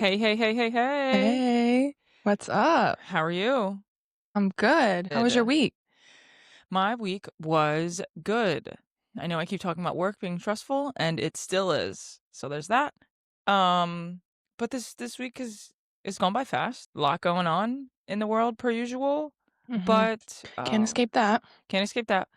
Hey, hey, hey, hey, hey. Hey, what's up? How are you? I'm good. How was your Good. week? My week was good. I know I keep talking about work being stressful, and it still is. So there's that. Um, but this week is gone by fast. A lot going on in the world per usual, hmm but Can't escape that. can't escape that.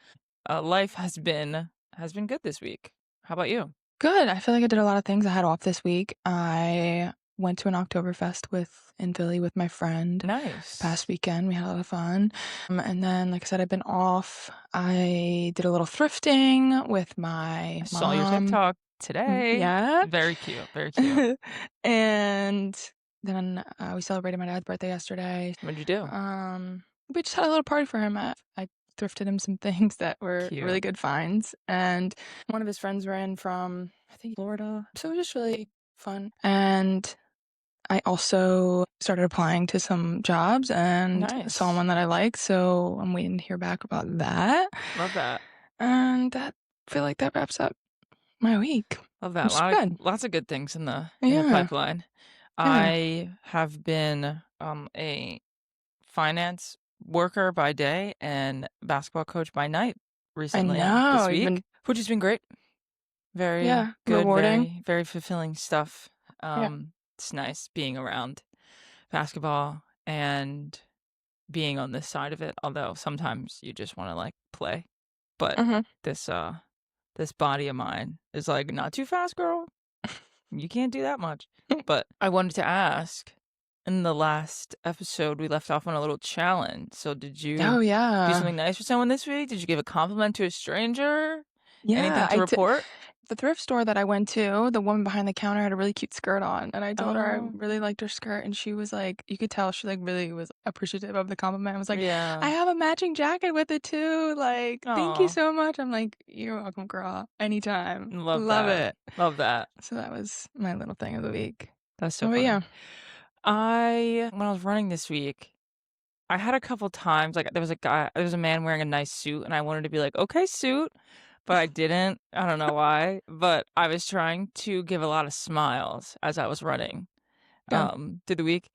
Life has been good this week. How about you? Good. I feel like I did a lot of things. I had off this week. I went to an Oktoberfest in Philly with my friend Nice. past weekend. We had a lot of fun. And then, like I said, I've been off. I did a little thrifting with my I saw your mom. TikTok today. Yeah. Very cute. Very cute. And then we celebrated my dad's birthday yesterday. What'd you do? We just had a little party for him. I thrifted him some things that were really Cute. good finds, and one of his friends ran from, I think, Florida. So it was just really fun. And I also started applying to some jobs and saw Nice. one that I like, so I'm waiting to hear back about that. Love that. And I feel like that wraps up my week. Love that. It's good. Lots of good things in the Yeah. pipeline. Yeah. I have been a finance worker by day and basketball coach by night I recently know. this You've week, been, which has been great. Very yeah, good, rewarding. very fulfilling stuff. Yeah. It's nice being around basketball and being on this side of it, although sometimes you just want to like play. But hmm this this body of mine is like not too fast, girl. You can't do that much. But I wanted to ask, in the last episode, we left off on a little challenge. So did you Oh, do yeah. something nice for someone this week? Did you give a compliment to a stranger? Yeah, Anything to report? the thrift store that I went to, the woman behind the counter had a really cute skirt on, and I told her I Oh, really liked her skirt, and she was like, you could tell she like really was appreciative of the compliment. I was like, I yeah. have a matching jacket with it too. Like, thank you Oh, so much. I'm like, you're welcome, girl. Anytime. love Love that. it. Love that. So that was my little thing of the week. That's so Oh, but funny. yeah. When I was running this week, I had a couple times, like there was a man wearing a nice suit, and I wanted to be like, okay, suit, but I didn't. I don't know why, but I was trying to give a lot of smiles as I was running, Yeah. through the week,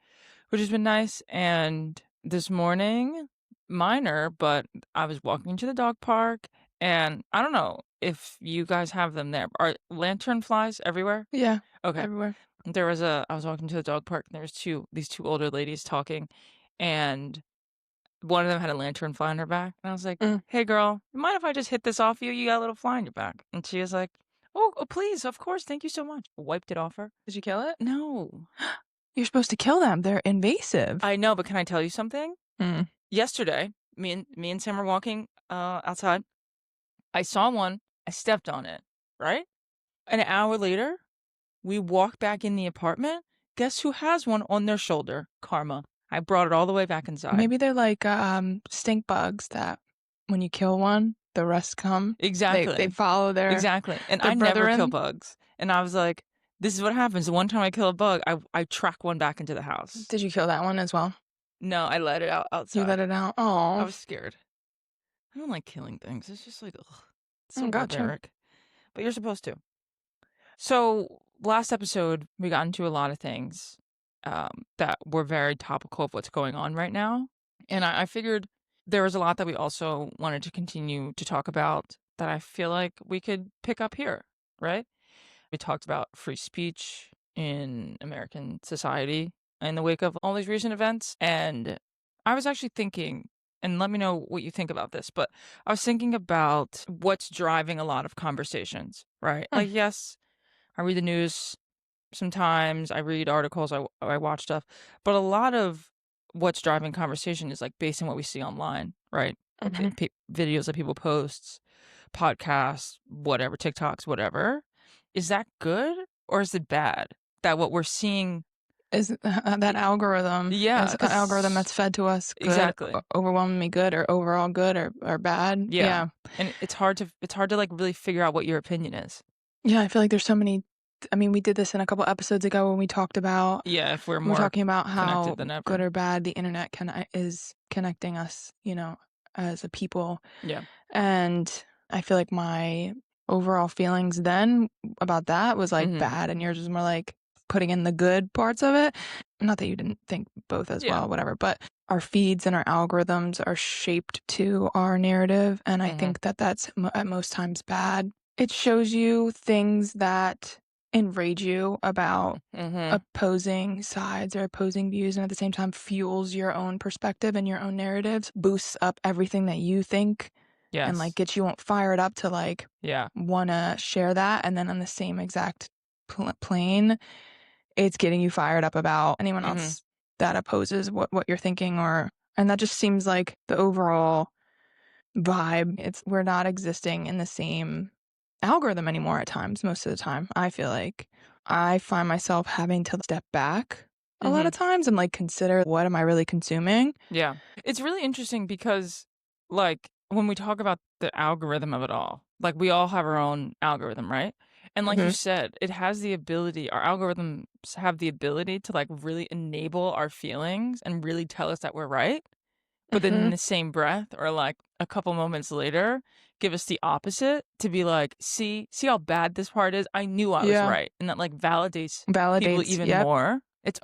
which has been nice. And this morning, minor, but I was walking to the dog park, and I don't know if you guys have them there. Are lantern flies everywhere? Yeah. Okay. Everywhere. I was walking to the dog park, and there was these two older ladies talking, and one of them had a lantern fly on her back, and I was like, Mm. "Hey, girl, you mind if I just hit this off you? You got a little fly on your back." And she was like, "Oh, please, of course, thank you so much." Wiped it off her. Did you kill it? No. You're supposed to kill them. They're invasive. I know, but can I tell you something? Mm. Yesterday, me and Sam were walking, outside. I saw one, I stepped on it, right? An hour later, we walk back in the apartment. Guess who has one on their shoulder? Karma. I brought it all the way back inside. Maybe they're like stink bugs that when you kill one, the rest come. They Exactly. follow Exactly, and their I never kill brethren. bugs, and I was like, "This is what happens. The one time I kill a bug, I track one back into the house." Did you kill that one as well? No, I let it out You let outside. it out. I Oh, was scared. I don't like killing things. It's just like, ugh, it's so oh, gotcha. barbaric. But you're supposed to. So last episode, we got into a lot of things that were very topical of what's going on right now, and I figured there was a lot that we also wanted to continue to talk about that I feel like we could pick up here, right? We talked about free speech in American society in the wake of all these recent events. And I was actually thinking, and let me know what you think about this, but I was thinking about what's driving a lot of conversations, right? Hmm. Like, yes, I read the news sometimes, I read articles, I watch stuff, but a lot of what's driving conversation is like based on what we see online, right? Mhm. Videos that people post, podcasts, whatever, TikToks, whatever. Is that good or is it bad that what we're seeing? Is that i- algorithm Yeah, is an algorithm because that's fed to us good, exactly. overwhelmingly good, or overall good, or bad? Yeah. Yeah, And it's hard to like really figure out what your opinion is. yeah. I feel like there's so many. I mean, we did this in a couple episodes ago when we talked about Yeah, if we're we're more talking about how connected than good ever. or bad the internet is connecting us, as a people. Yeah. And I feel like my overall feelings then about that was like Mhm. bad, and yours was more like putting in the good parts of it. Not that you didn't think both as well, whatever, but our feeds and our algorithms are shaped to our narrative, and I think that that's at most times bad. It shows you things that enrage you about opposing sides or opposing views, and at the same time fuels your own perspective and your own narratives, boosts up everything that you think, and like gets you fired up to like want to share that, and then on the same exact plane, it's getting you fired up about anyone else that opposes what you're thinking, and that just seems like the overall vibe. We're not existing in the same algorithm anymore at times. Most of the time, I feel like I find myself having to step back a lot of times and like consider, what am I really consuming? Yeah. It's really interesting because like when we talk about the algorithm of it all, like we all have our own algorithm, right? And like you said, it has the ability, our algorithms have the ability to like really enable our feelings and really tell us that we're right. But then in the same breath or like a couple moments later, give us the opposite to be like, see how bad this part is. I knew I was right. And that like validates people even more. It's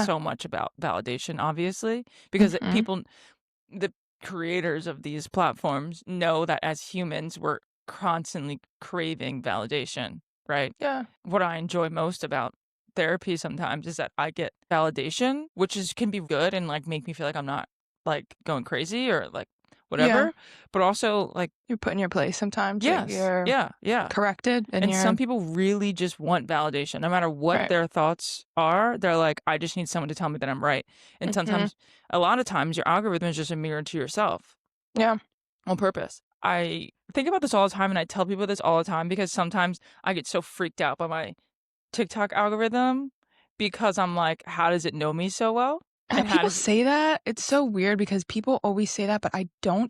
so much about validation, obviously, because people, the creators of these platforms know that as humans, we're constantly craving validation, right? Yeah. What I enjoy most about therapy sometimes is that I get validation, which can be good and like make me feel like I'm not like going crazy or like whatever, but also like you're put in your place sometimes. Yes. Like you're corrected, and some people really just want validation, no matter what their thoughts are. They're like, I just need someone to tell me that I'm right. And sometimes, a lot of times, your algorithm is just a mirror to yourself. Yeah. On purpose. I think about this all the time, and I tell people this all the time because sometimes I get so freaked out by my TikTok algorithm because I'm like, how does it know me so well? And people say that. It's so weird because people always say that, but I do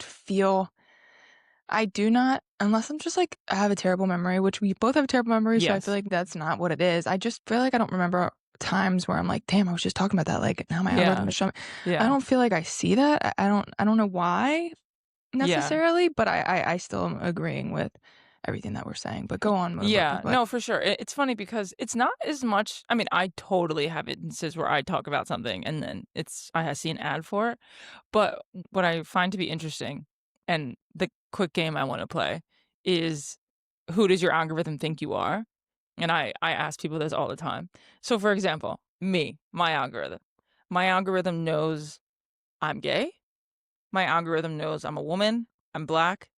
not, unless I'm just like, I have a terrible memory, which we both have a terrible memory, so I feel like that's not what it is. I just feel like I don't remember times where I'm like, damn, I was just talking about that, like now my algorithm is showing. I don't feel like I see that. I don't know why necessarily, but I still am agreeing with everything that we're saying. But go on. No, for sure. It's funny because it's not as much. I mean, I totally have instances where I talk about something and then I see an ad for it. But what I find to be interesting, and the quick game I want to play, is who does your algorithm think you are? And I ask people this all the time. So, for example, my algorithm. My algorithm knows I'm gay. My algorithm knows I'm a woman. I'm Black.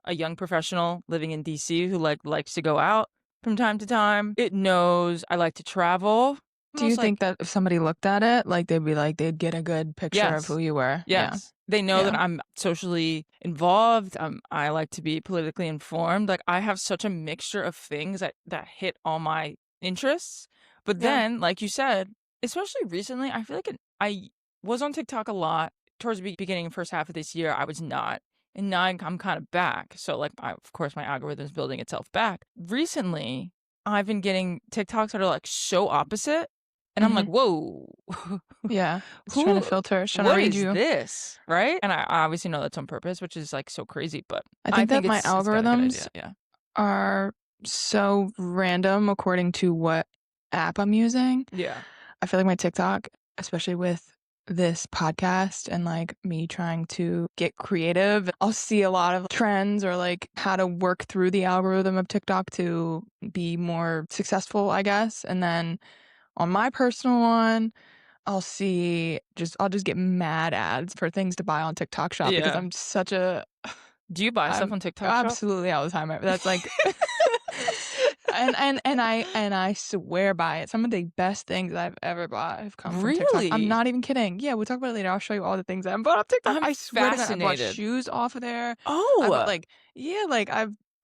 A young professional living in DC who likes to go out from time to time. It knows I like to travel. Do you think that if somebody looked at it, like they'd get a good picture of who you were? Yes. Yeah. They know that I'm socially involved. I like to be politically informed. Like I have such a mixture of things that hit all my interests. But then, like you said, especially recently, I feel like I was on TikTok a lot. Towards the beginning, first half of this year, I was not. And now I'm kind of back. So, like, of course, my algorithm is building itself back. Recently, I've been getting TikToks that are, like, so opposite. And I'm like, whoa. Yeah. It's trying to filter. It's trying to read you. What is this? Right? And I obviously know that's on purpose, which is, like, so crazy. But I think that my algorithms are so random according to what app I'm using. Yeah. I feel like my TikTok, especially with this podcast and like me trying to get creative, I'll see a lot of trends or like how to work through the algorithm of TikTok to be more successful, I guess. And then on my personal one, I'll just get mad ads for things to buy on TikTok Shop because I'm such a. Do you buy stuff on TikTok Shop? Absolutely all the time. That's like. And I swear by it. Some of the best things I've ever bought have come from TikTok. I'm not even kidding. Yeah, we'll talk about it later. I'll show you all the things I've bought on TikTok. I swear to God, I bought shoes off of there. Oh, I bought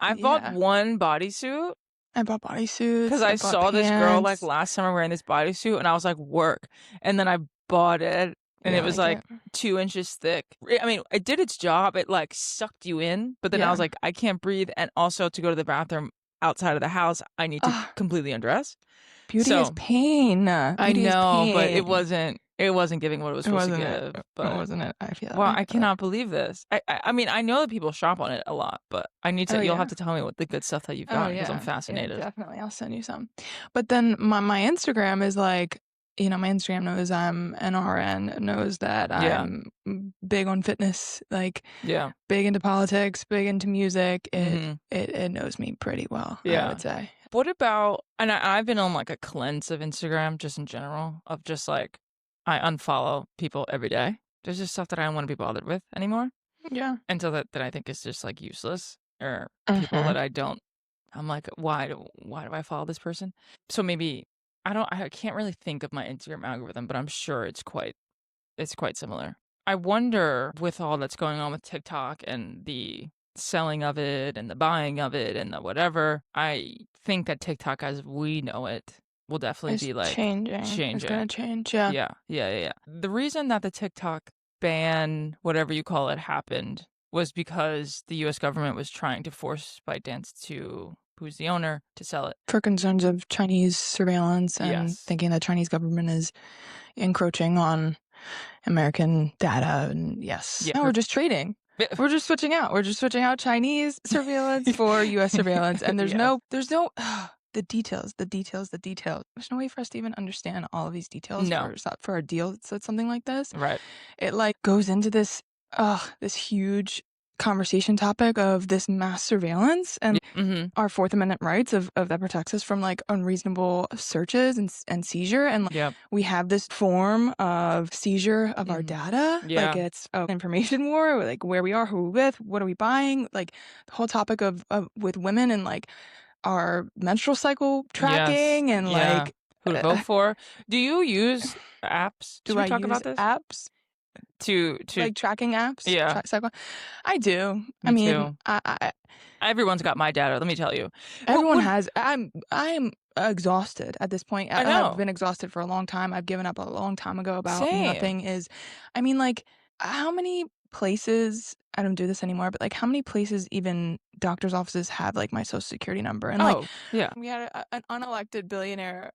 I've bought one bodysuit. I bought bodysuits because I saw this girl like last summer wearing this bodysuit, and I was like, work. And then I bought it, and it was like 2 inches thick. I mean, it did its job. It like sucked you in, but then I was like, I can't breathe, and also to go to the bathroom outside of the house, I need to completely undress. Beauty is pain. I know, but it wasn't It wasn't giving what it was supposed to give, but wasn't it? I feel that wow, way, I but cannot believe this. I mean, I know that people shop on it a lot, but I need Oh, to you'll yeah. have to tell me what the good stuff that you've Oh, gotten because I'm yeah. Yeah, fascinated. definitely. I'll send you some. But then my Instagram is like, my Instagram knows I'm an RN, knows that Yeah. I'm big on fitness, like Yeah. big into politics, big into music. Mhm. It knows me pretty well, I Yeah. would say. What about and I've been on, like, a cleanse of Instagram just in general, of just, like I unfollow people every day. There's just stuff that I don't wanna be bothered with anymore, Yeah. and so that I think is just, like, useless, or people Mhm. that I don't I'm like, why do I follow this person?" So maybe I can't really think of my Instagram algorithm, but I'm sure it's quite similar. I wonder with all that's going on with TikTok and the selling of it and the buying of it and the whatever, I think that TikTok as we know it will definitely It's be like changing. It's changing. gonna change, yeah. Yeah, yeah, yeah, yeah. The reason that the TikTok ban, whatever you call it, happened was because the US government was trying to force ByteDance to who's the owner to sell it. For concerns of Chinese surveillance and Yes. thinking that Chinese government is encroaching on American data, and yes. Yeah. No, we're just trading. We're just switching out. We're just switching out Chinese surveillance for US surveillance, and Yes. there's no the details, the details, the details. There's no way for us to even understand all of these details No. for a deal that's something like this. Right. It like goes into this huge conversation topic of this mass surveillance and Mhm. our Fourth Amendment rights of that protects us from like unreasonable searches and seizure, and like, Yep. we have this form of seizure of our Mhm. data, like Yeah. it's an information war, like where we are, who we're with, what are we buying, like the whole topic of with women and like our menstrual cycle Yes. tracking and Yeah. like Who to vote uh, for. Do you use apps? Should do we I talk use about this? apps To like tracking apps, yeah, cycle? I do. I me mean, too. Everyone's got my data, let me tell you. What everyone would has. I'm exhausted at this point. I I've know. been exhausted for a long time. I've given up a long time ago about Same. nothing is I mean, like, how many places I don't do this anymore, but, like, how many places even doctor's offices have, like, my Social Security number? And, like, Oh, yeah. we had an unelected billionaire,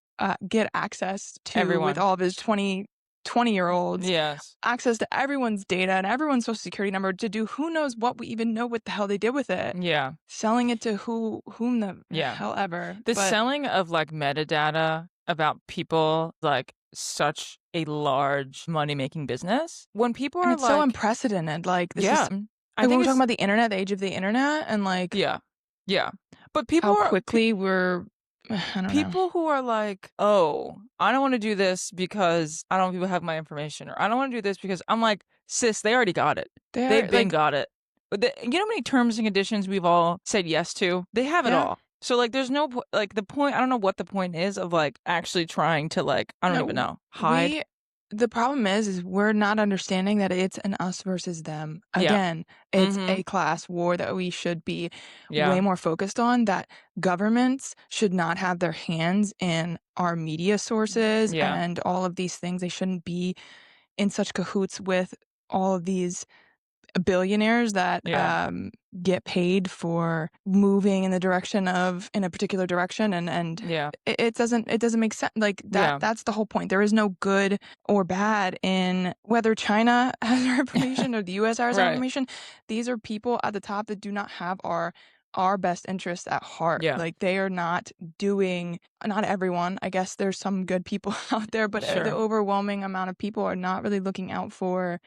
get access to with Everyone. all of his 20-year-olds, Yes. access to everyone's data and everyone's Social Security number to do who knows what. We even know what the hell they did with it. Yeah. Selling it to whom the Yeah. hell ever. The But selling of, like, metadata about people, like, such a large money-making business, when people and are it's so like unprecedented. Like, this is yeah. I like, when think we're talking it's about the internet, the age of the internet, and, like, yeah. Yeah. But how quickly we're I don't know. people who are like, "Oh, I don't wanna do this because I don't want people to have my information," or, "I don't wanna do this because" I'm like, "Sis, they already got it. They're They've been like got it." But you know how many terms and conditions we've all said yes to? They have it yeah. all. So, like, there's no like, the point I don't know what the point is of, like, actually trying to, like I don't even No, know, hide. we the problem is we're not understanding that it's an us versus them. Yeah. Again, it's Mhm. a class war that we should be way Yeah. more focused on, that governments should not have their hands in our media sources Yeah. and all of these things. They shouldn't be in such cahoots with all of these billionaires that Yeah. get paid for moving in a particular direction, and Yeah. it doesn't make sense. Like, Yeah. that's the whole point. There is no good or bad in whether China has our information or the US has our Right. information. These are people at the top that do not have our best interests at heart. Yeah. Like, they are not doing, not everyone, I guess there's some good people out there, but the Sure. overwhelming amount of people are not really looking out for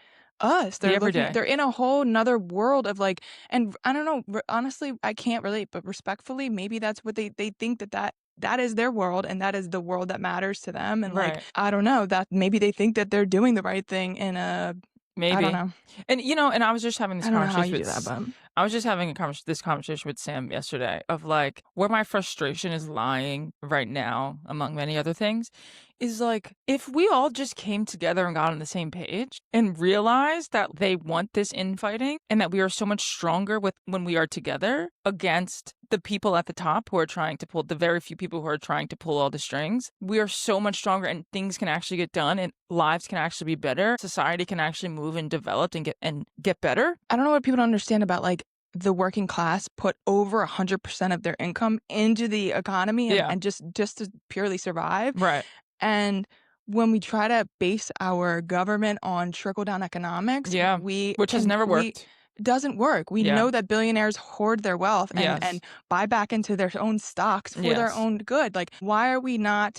us. The everyday. They're in a whole nother world of, like, and I don't know, honestly, I can't relate, but respectfully, maybe that's what they think that is their world and that is the world that matters to them. And, like, Right. I don't know, that maybe they think that they're doing the right thing in a I don't Maybe. know. And, and I was just having this I don't know how conversation you with do that, but I was just having this conversation with Sam yesterday of, like, where my frustration is lying right now, among many other things, is, like, if we all just came together and got on the same page and realized that they want this infighting and that we are so much stronger when we are together against the people at the top who are trying to pull the very few people who are trying to pull all the strings, we are so much stronger and things can actually get done and lives can actually be better. Society can actually move and develop and get better. I don't know what people don't understand about, like, the working class put over 100% of their income into the economy Yeah. and just to purely survive. Right. And when we try to base our government on trickle-down economics, Yeah, which has never worked. doesn't work. We Yeah. know that billionaires hoard their wealth and Yes. buy back into their own stocks for their Yes. own good. Like, why do we not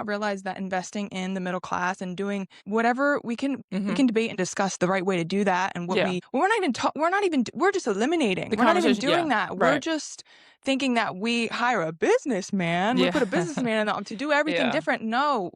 realize that investing in the middle class and doing whatever we can debate and discuss the right way to do that and Yeah. we're just eliminating. The We're not even conversation, doing yeah, that. We're right. just thinking that we hire a businessman, we Yeah. put a businessman to do everything Yeah. different. No.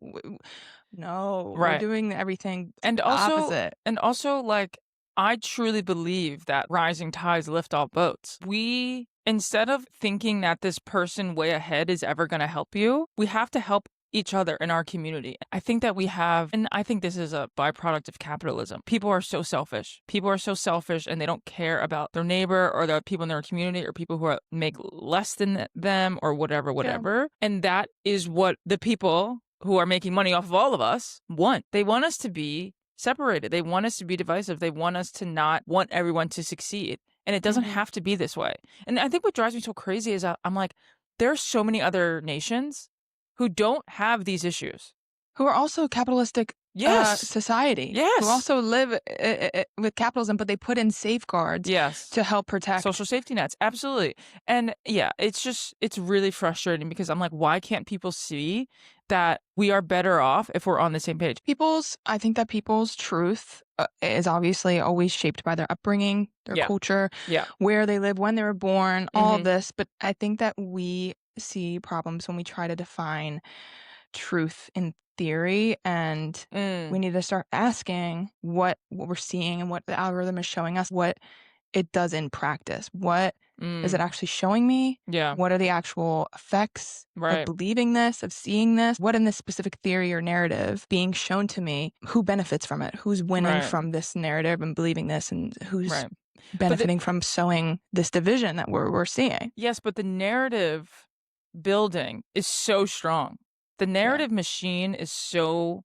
No, we're Right. doing everything And opposite. also, like, I truly believe that rising tides lift all boats. We, instead of thinking that this person way ahead is ever gonna help you, we have to help each other in our community. I think that we have, and I think this is a byproduct of capitalism. People are so selfish. People are so selfish and they don't care about their neighbor or the people in their community or people who make less than them or whatever, whatever. Yeah. And that is what the people who are making money off of all of us want. They want us to be separated. They want us to be divisive. They want us to not want everyone to succeed. And it doesn't have to be this way. And I think what drives me so crazy is I'm like, there are so many other nations who don't have these issues. Who are also capitalistic society. Yes. Who also live with capitalism, but they put in safeguards to help protect. Social safety nets. Absolutely. And yeah, it's really frustrating because I'm like, why can't people see that we are better off if we're on the same page? I think that people's truth is obviously always shaped by their upbringing, their culture, where they live, when they were born, all of this. But I think that we see problems when we try to define truth in theory, and we need to start asking what we're seeing and what the algorithm is showing us, what it does in practice. What is it actually showing me? Yeah. What are the actual effects of believing this, of seeing this? What in this specific theory or narrative being shown to me? Who benefits from it? Who's winning from this narrative and believing this, and who's benefiting from sowing this division that we're seeing? Yes, but the narrative building is so strong. The narrative machine is so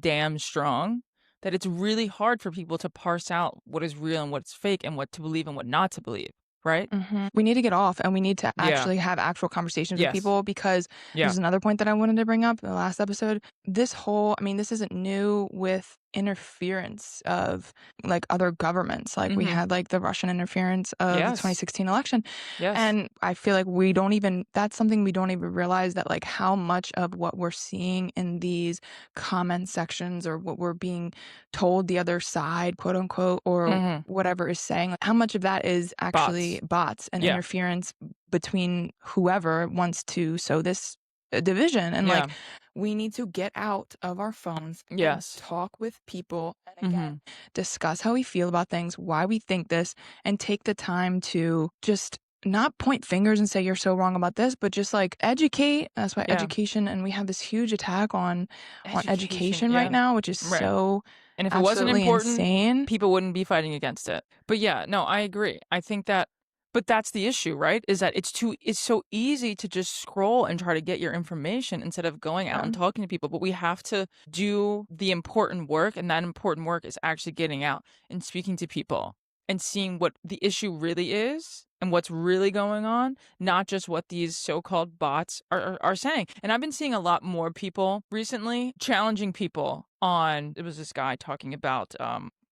damn strong that it's really hard for people to parse out what is real and what's fake and what to believe and what not to believe, right? We need to get off and we need to actually have actual conversations with people, because there's another point that I wanted to bring up in the last episode. This isn't new with interference of like other governments. Like we had like the Russian interference of the 2016 election. And I feel like that's something we don't even realize, that like how much of what we're seeing in these comment sections or what we're being told the other side, quote unquote, or whatever is saying, like, how much of that is actually bots and interference between whoever wants to sow this division. And like, we need to get out of our phones and talk with people and again discuss how we feel about things, why we think this, and take the time to just not point fingers and say you're so wrong about this, but just like educate. That's why education, and we have this huge attack on education right now, which is so and if it wasn't important, insane, people wouldn't be fighting against it. But yeah, no, I agree. I think that, but that's the issue, right? Is that it's so easy to just scroll and try to get your information instead of going out and talking to people. But we have to do the important work, and that important work is actually getting out and speaking to people and seeing what the issue really is and what's really going on, not just what these so-called bots are saying. And I've been seeing a lot more people recently challenging people on, it was this guy talking about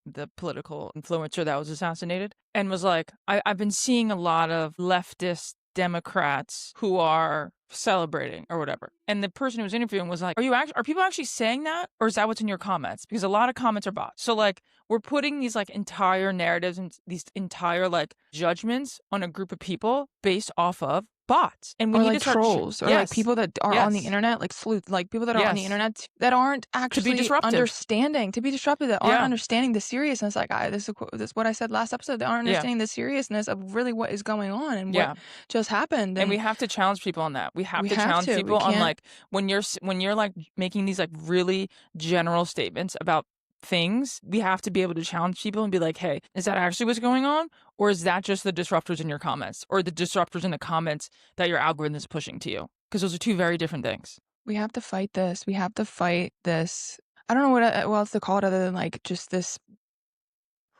the political influencer that was assassinated, and was like, I've been seeing a lot of leftist Democrats who are celebrating or whatever. And the person who was interviewing was like, are people actually saying that? Or is that what's in your comments? Because a lot of comments are bots. So like, we're putting these like entire narratives and these entire like judgments on a group of people based off of bots. And we need like to start trolls or like people that are on the internet, like sleuth, like people that are on the internet that aren't actually understanding, to be disruptive, that aren't understanding the seriousness. Like this is what I said last episode. They aren't understanding the seriousness of really what is going on and what just happened. And we have to challenge people on that. We have to challenge people on like when you're like making these like really general statements about things, we have to be able to challenge people and be like, hey, is that actually what's going on? Or is that just the disruptors in your comments, or the disruptors in the comments that your algorithm is pushing to you? Because those are two very different things. We have to fight this. We have to fight this. I don't know what else to call it other than like just this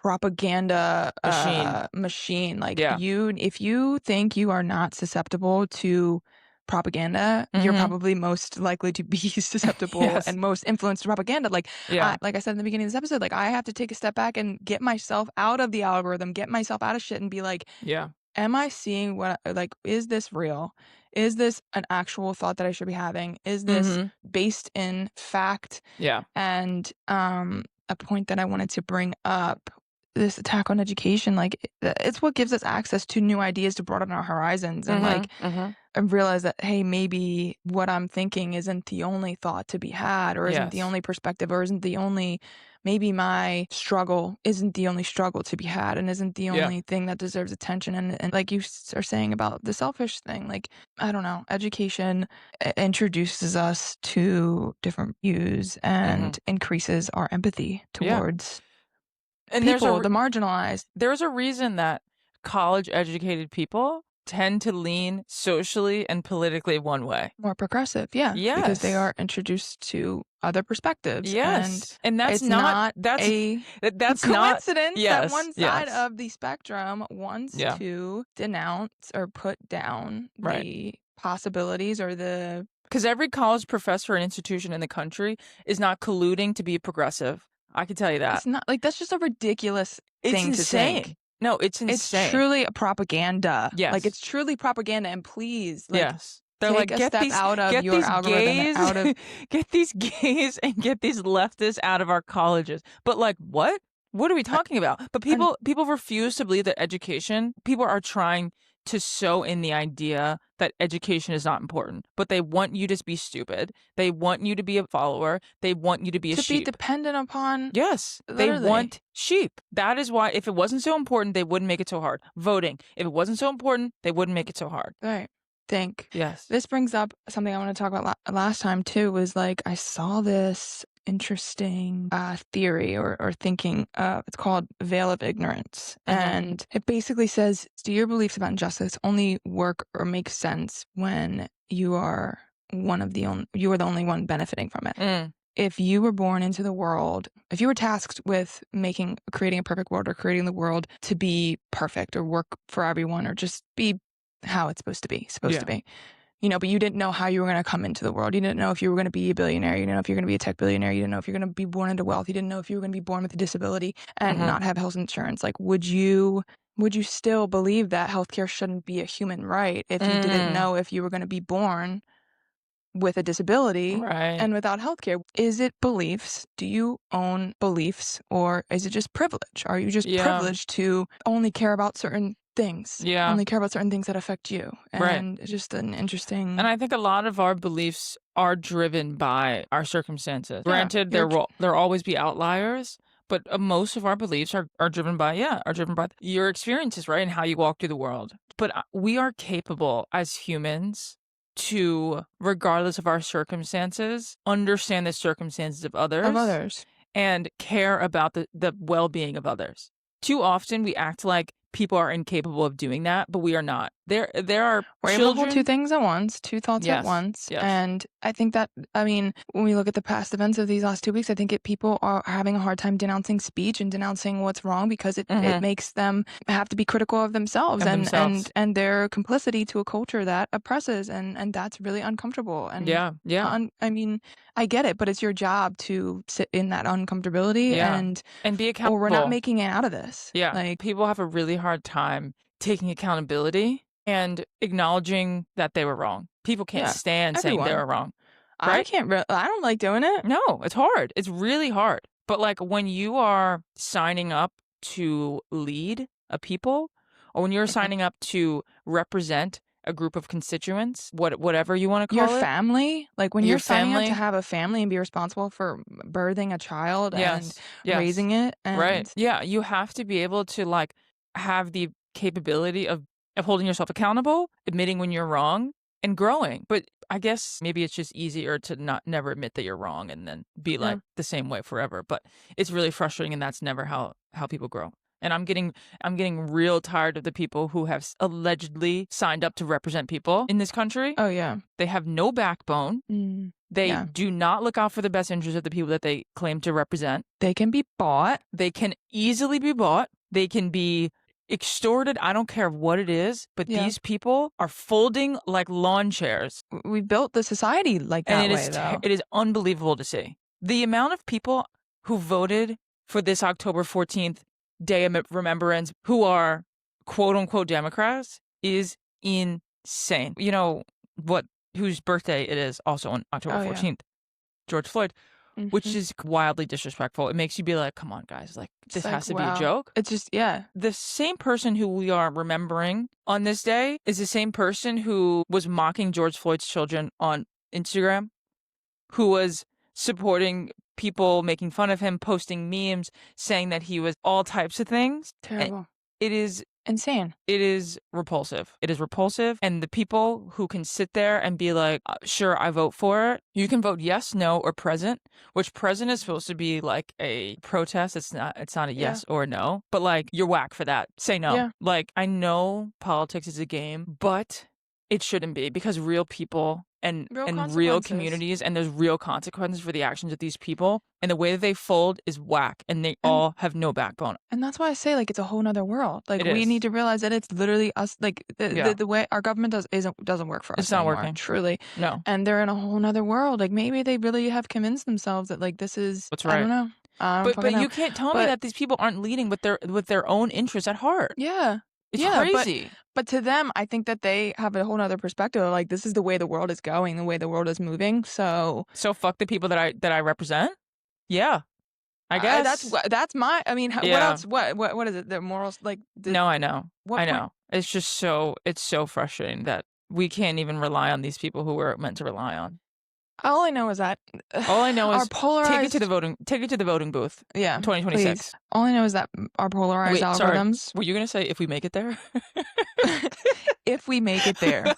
propaganda machine. Like if you think you are not susceptible to propaganda, you're probably most likely to be susceptible and most influenced to propaganda. Like I said in the beginning of this episode, like I have to take a step back and get myself out of the algorithm, get myself out of shit and be like, am I seeing is this real? Is this an actual thought that I should be having? Is this based in fact? And a point that I wanted to bring up, this attack on education, like it's what gives us access to new ideas to broaden our horizons and I realize that, hey, maybe what I'm thinking isn't the only thought to be had or isn't the only perspective or isn't the only, maybe my struggle isn't the only struggle to be had and isn't the only thing that deserves attention. And like you are saying about the selfish thing, like, I don't know, education introduces us to different views and increases our empathy towards and people, the marginalized. There's a reason that college-educated people tend to lean socially and politically one way. More progressive, because they are introduced to other perspectives. And that's not a coincidence that one side of the spectrum wants to denounce or put down the possibilities or the... Because every college professor and institution in the country is not colluding to be progressive. I can tell you that. It's not like, that's just a ridiculous thing to think. No, it's insane. It's truly a propaganda. Yes. Like, it's truly propaganda, and please, like, they're take a step out of your algorithm, out of... get these gays and get these leftists out of our colleges. But like, what? What are we talking about? But people refuse to believe that people are trying to sow in the idea that education is not important, but they want you to be stupid. They want you to be a follower. They want you to be a sheep. To be dependent upon... Yes. Literally. They want sheep. That is why, if it wasn't so important, they wouldn't make it so hard. Voting. If it wasn't so important, they wouldn't make it so hard. Right. Yes. This brings up something I want to talk about last time too, was like, I saw this interesting theory or thinking. It's called veil of ignorance. And it basically says, do your beliefs about injustice only work or make sense when you are the only one benefiting from it? If you were born into the world, if you were tasked with creating a perfect world or creating the world to be perfect or work for everyone or just be how it's supposed to be, but you didn't know how you were going to come into the world. You didn't know if you were going to be a billionaire. You didn't know if you were going to be a tech billionaire. You didn't know if you're going to be born into wealth. You didn't know if you were going to be born with a disability and not have health insurance. Like, would you still believe that healthcare shouldn't be a human right if you didn't know if you were going to be born with a disability and without healthcare? Is it beliefs? Do you own beliefs, or is it just privilege? Are you just privileged to only care about certain things? Only care about certain things that affect you. And it's just an interesting... And I think a lot of our beliefs are driven by our circumstances. Granted, there'll always be outliers, but most of our beliefs are driven by your experiences, right? And how you walk through the world. But we are capable as humans to, regardless of our circumstances, understand the circumstances of others. And care about the well-being of others. Too often we act like people are incapable of doing that, but we are not. There are We're able to hold two things at once, two thoughts at once. And I think that, when we look at the past events of these last 2 weeks, I think people are having a hard time denouncing speech and denouncing what's wrong because it makes them have to be critical of themselves and their complicity to a culture that oppresses, and that's really uncomfortable. And I get it, but it's your job to sit in that uncomfortability and be accountable. Or we're not making it out of this. Like, people have a really hard time taking accountability and acknowledging that they were wrong. People can't stand saying they were wrong. Right? I don't like doing it. No, it's hard. It's really hard. But like, when you are signing up to lead a people, or when you're signing up to represent a group of constituents, whatever you want to call your family, like when you're signing up to have a family and be responsible for birthing a child and raising it. And you have to be able to like have the capability of holding yourself accountable, admitting when you're wrong, and growing. But I guess maybe it's just easier to never admit that you're wrong and then be like the same way forever. But it's really frustrating, and that's never how people grow. And I'm getting real tired of the people who have allegedly signed up to represent people in this country. Oh, yeah. They have no backbone. They do not look out for the best interests of the people that they claim to represent. They can be bought. They can easily be bought. They can be extorted. I don't care what it is, but these people are folding like lawn chairs. We built the society like that way, though. It is unbelievable to see. The amount of people who voted for this October 14th Day of Remembrance who are quote unquote Democrats is insane. You know whose birthday it is also on October 14th? George Floyd. Which is wildly disrespectful. It makes you be like, come on, guys. Like, this has to be a joke. It's just, The same person who we are remembering on this day is the same person who was mocking George Floyd's children on Instagram, who was supporting people, making fun of him, posting memes, saying that he was all types of things. Terrible. It is insane. It is repulsive. It is repulsive. And the people who can sit there and be like, sure, I vote for it. You can vote yes, no, or present, which present is supposed to be like a protest. It's not a yes or a no, but like you're whack for that. Say no. Yeah. Like, I know politics is a game, but it shouldn't be, because real people and real communities, and there's real consequences for the actions of these people, and the way that they fold is whack, and they all have no backbone. And that's why I say, like, it's a whole nother world. Like, we need to realize that it's literally us. Like, the way our government doesn't work for us. It's not anymore, working. Truly. No. And they're in a whole nother world. Like, maybe they really have convinced themselves that, like, this is. That's right. I don't know. But you can't tell me that these people aren't leading with their own interests at heart. Yeah. It's crazy. But to them, I think that they have a whole nother perspective. Like, this is the way the world is going, the way the world is moving. So fuck the people that I represent. Yeah, I guess that's my. I mean, what else? What is it? The morals, like. No, I know. I know. It's just it's so frustrating that we can't even rely on these people who we're meant to rely on. All I know is that our polarized. Take it to the voting booth. Yeah, 2026. Please. All I know is that our polarized algorithms. Sorry. Were you gonna say if we make it there? If we make it there.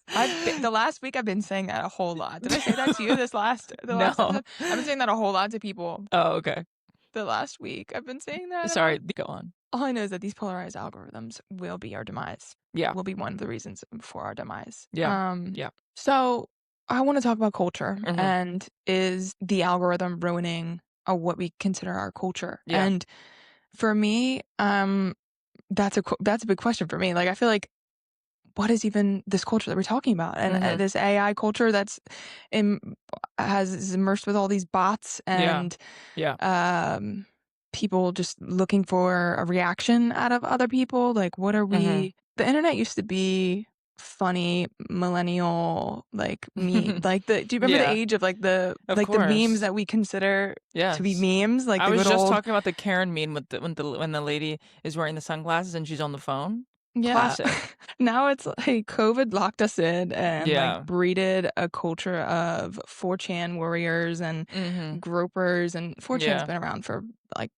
The last week I've been saying that a whole lot. Did I say that to you last episode? I've been saying that a whole lot to people. Oh, okay. The last week I've been saying that. Sorry, go on. All I know is that these polarized algorithms will be our demise. Yeah. Will be one of the reasons for our demise. Yeah. So I want to talk about culture, and is the algorithm ruining what we consider our culture? Yeah. And for me, that's a big question for me. Like, I feel like, what is even this culture that we're talking about? And this AI culture that's is immersed with all these bots and people just looking for a reaction out of other people. Like, what are we? The internet used to be funny millennial, like, me. Like, do you remember the age of like the memes that we consider to be memes? Like, I was just talking about the Karen meme with when the lady is wearing the sunglasses and she's on the phone. Yeah. Classic. Now it's like COVID locked us in and like breeded a culture of 4chan warriors and gropers, and 4chan's been around for like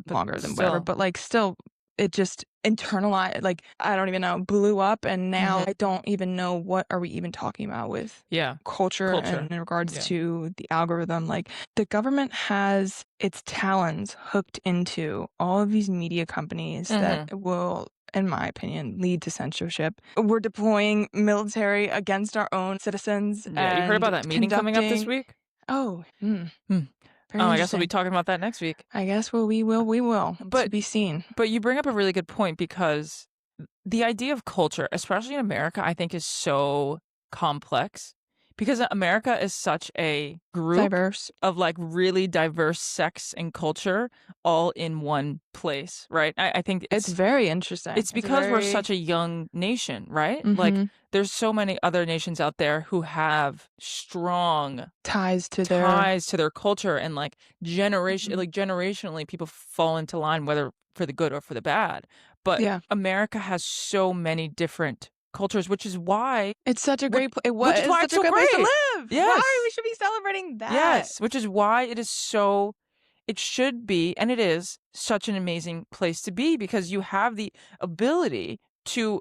longer than whatever, but like still it just internalized, like, I don't even know, blew up, and now I don't even know what are we even talking about with culture. And in regards to the algorithm. Like, the government has its talons hooked into all of these media companies that will, in my opinion, lead to censorship. We're deploying military against our own citizens. Yeah, you heard about that meeting coming up this week? Oh, I guess we'll be talking about that next week. I guess we will. But to be seen. But you bring up a really good point, because the idea of culture, especially in America, I think is so complex. Because America is such a group of like really diverse sects and culture all in one place, right? I think it's very interesting. It's because we're such a young nation, right? Like, there's so many other nations out there who have strong ties to their culture, and like generationally people fall into line, whether for the good or for the bad. But America has so many different cultures, which is why it's such a great place. It's such a great place to live. Yes. Why we should be celebrating that. Yes, which is why it should be, and it is such an amazing place to be, because you have the ability to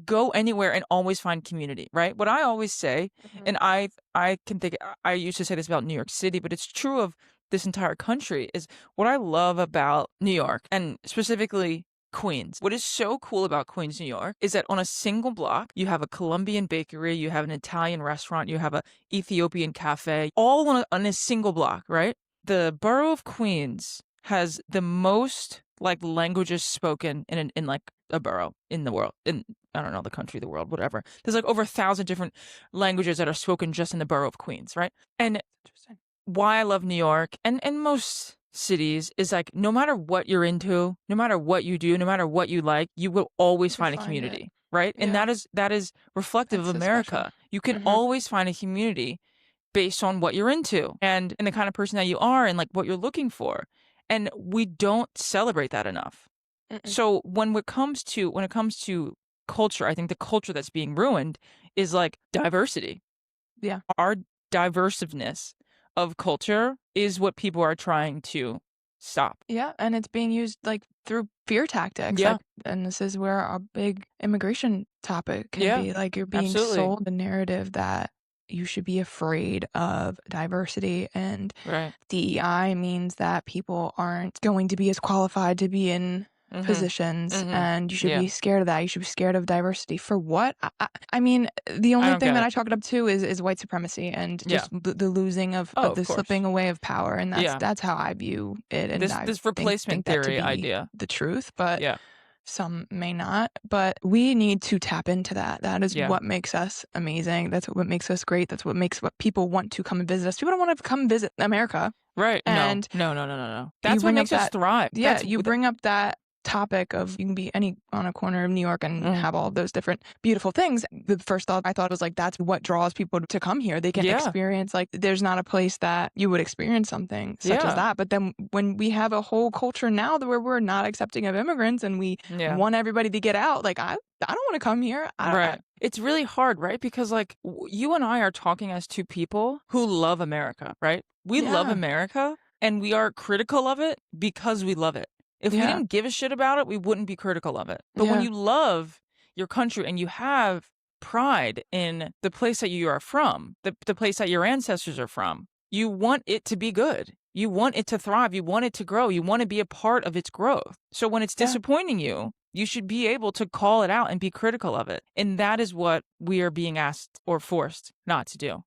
go anywhere and always find community, right? What I always say, and I can think, I used to say this about New York City, but it's true of this entire country, is what I love about New York, and specifically Queens. What is so cool about Queens, New York, is that on a single block, you have a Colombian bakery, you have an Italian restaurant, you have an Ethiopian cafe, all on a single block, right? The borough of Queens has the most like languages spoken in like a borough in the world, in, I don't know, the country, the world, whatever. There's like over 1,000 different languages that are spoken just in the borough of Queens, right? And why I love New York and most cities is like, no matter what you're into, no matter what you do, no matter what you like, you will always find a community, right? And that is reflective of America. You can always find a community based on what you're into and the kind of person that you are and like what you're looking for. And we don't celebrate that enough. So when it comes to culture, I think the culture that's being ruined is like diversity. Yeah. Our diversiveness of culture is what people are trying to stop. Yeah, and it's being used like through fear tactics. Yeah. Like, and this is where a big immigration topic can be. Like, you're being sold the narrative that you should be afraid of diversity, and DEI means that people aren't going to be as qualified to be in positions, and you should be scared of that. You should be scared of diversity. For what? I mean, the only thing that I chalk it up to is white supremacy and just the losing of the slipping away of power, and that's how I view it. And this replacement theory idea, the truth, but some may not. But we need to tap into that. That is what makes us amazing. That's what makes us great. That's what makes people want to come and visit us. People don't want to come visit America. Right. And no. That's what makes us thrive. Yeah, you bring up that topic of you can be on a corner of New York and have all those different beautiful things. The first thought I thought was like, that's what draws people to come here. They can experience, like, there's not a place that you would experience something such as that. But then when we have a whole culture now where we're not accepting of immigrants and we want everybody to get out, like, I don't want to come here. It's really hard, right? Because like you and I are talking as two people who love America, right? We love America and we are critical of it because we love it. If we didn't give a shit about it, we wouldn't be critical of it. But when you love your country and you have pride in the place that you are from, the place that your ancestors are from, you want it to be good. You want it to thrive. You want it to grow. You want to be a part of its growth. So when it's disappointing you, you should be able to call it out and be critical of it. And that is what we are being asked or forced not to do.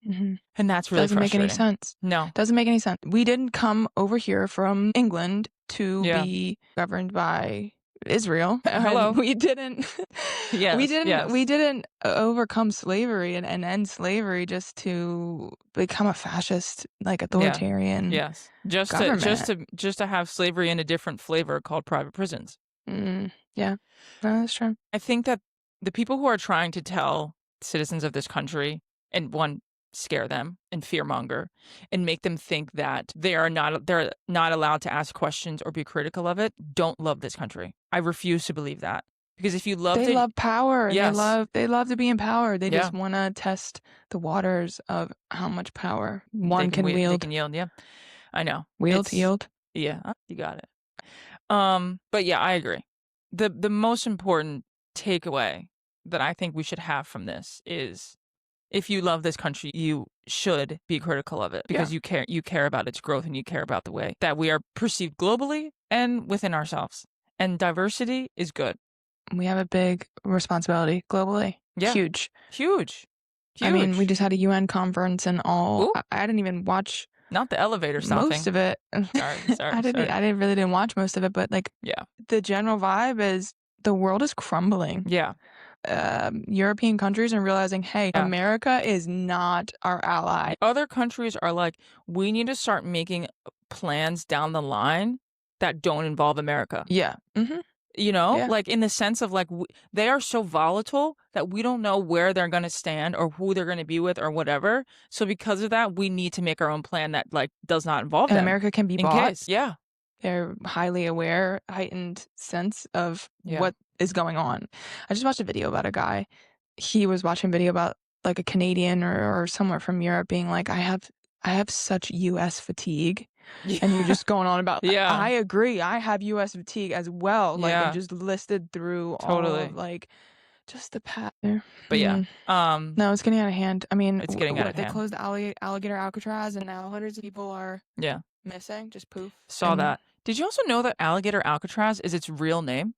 And that's really doesn't make any sense. No. Doesn't make any sense. We didn't come over here from England to be governed by Israel. Hello. We didn't we didn't overcome slavery and end slavery just to become a fascist, like, authoritarian government. Just to have slavery in a different flavor called private prisons. Yeah, no, that's true. I think that the people who are trying to tell citizens of this country and scare them and fearmonger and make them think that they're not allowed to ask questions or be critical of it don't love this country. I refuse to believe that. Because if you love it, they love power. Yes. They love to be in power. They just want to test the waters of how much power one can wield. They can yield, I know. Yield. Yeah, you got it. But yeah, I agree. The most important takeaway that I think we should have from this is, if you love this country, you should be critical of it because you care about its growth and you care about the way that we are perceived globally and within ourselves. And diversity is good. We have a big responsibility globally. Yeah. Huge. I mean, we just had a UN conference and all. I didn't even watch not the elevator stopping. Most of it. Sorry. I didn't watch most of it, but like the general vibe is the world is crumbling. Yeah. European countries are realizing, hey, America is not our ally. Other countries are like, we need to start making plans down the line that don't involve America. Yeah. You know, like in the sense of like, they are so volatile that we don't know where they're going to stand or who they're going to be with or whatever. So because of that, we need to make our own plan that like does not involve them. And America can be bought. Yeah. They're highly aware, heightened sense of what is going on. I just watched a video about a guy. He was watching a video about like a Canadian or somewhere from Europe being like, I have such US fatigue. And you're just going on about, I agree. I have US fatigue as well. Like, and just listed through all of, like, just the pattern. But no, it's getting out of hand. I mean, it's getting out of hand. They closed alligator Alcatraz and now hundreds of people are missing. Just poof. Saw that. Did you also know that alligator Alcatraz is its real name?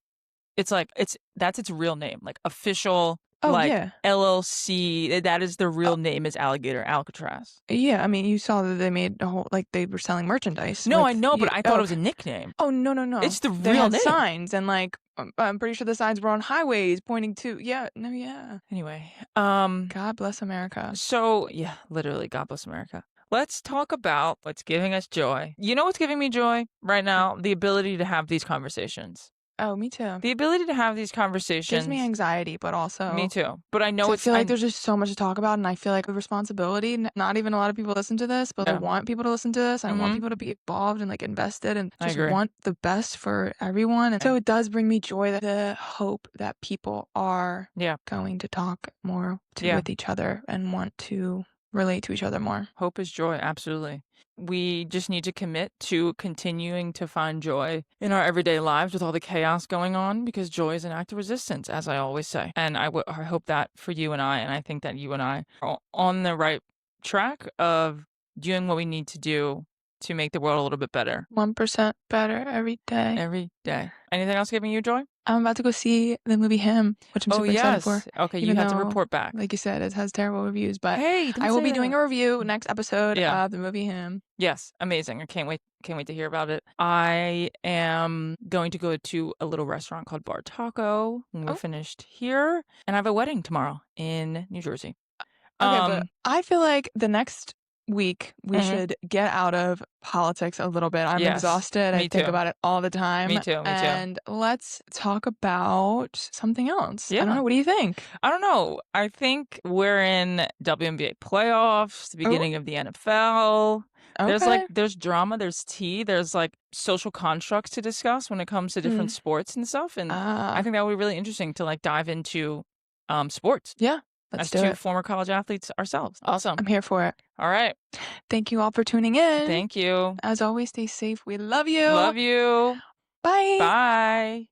It's like, that's its real name, like official. Oh, like yeah. LLC. That is the real name is Alligator Alcatraz. Yeah, I mean, you saw that they made a whole like, they were selling merchandise No, with I know, but I thought it was a nickname. Oh, no. It's the They real had name. signs and, like, I'm pretty sure the signs were on highways pointing to yeah. Anyway, God bless America. so, yeah, literally, God bless America. Let's talk about what's giving us joy. You know what's giving me joy right now? The ability to have these conversations. Oh, me too. The ability to have these conversations Gives me anxiety, but also Me too. But I know I it's feel like there's just so much to talk about, and I feel like the responsibility, not even a lot of people listen to this, but I Yeah. want people to listen to this. I want Mhm. people to be involved and, like, invested and I just agree. want the best for everyone, and so it does bring me joy that the hope that people are Yeah. going to talk more Yeah. with each other and want to relate to each other more. Hope is joy, absolutely. We just need to commit to continuing to find joy in our everyday lives with all the chaos going on because joy is an act of resistance, as I always say. And I hope that for you and I think that you and I are on the right track of doing what we need to do to make the world a little bit better 1% better every day. every day. Anything else giving you joy? I'm about to go see the movie Him, which I'm Oh, super excited for, yes. Okay, you even have to though, report back. like you said, it has terrible reviews, but Hey, don't I will say be doing that. a review next episode Yeah. of the movie Him. Yes, amazing. I can't wait to hear about it. I am going to go to a little restaurant called Bar Taco when we're Oh. finished here, and I have a wedding tomorrow in New Jersey. Okay, but I feel like the next week we Mhm. should get out of politics a little bit. I'm Yes, exhausted. I me think too. about it all the time. Me too. And let's talk about something else. I don't Yeah. know. What do you think? I don't know. I think we're in WNBA playoffs, the Oh, beginning of the NFL. okay. There's drama, there's tea, there's like social constructs to discuss when it comes to different sports and stuff. And I think that would be really interesting to like dive into sports. Yeah, let's As do two it. former college athletes ourselves. Awesome. I'm here for it. All right. Thank you all for tuning in. Thank you. As always, stay safe. We love you. Love you. Bye. Bye.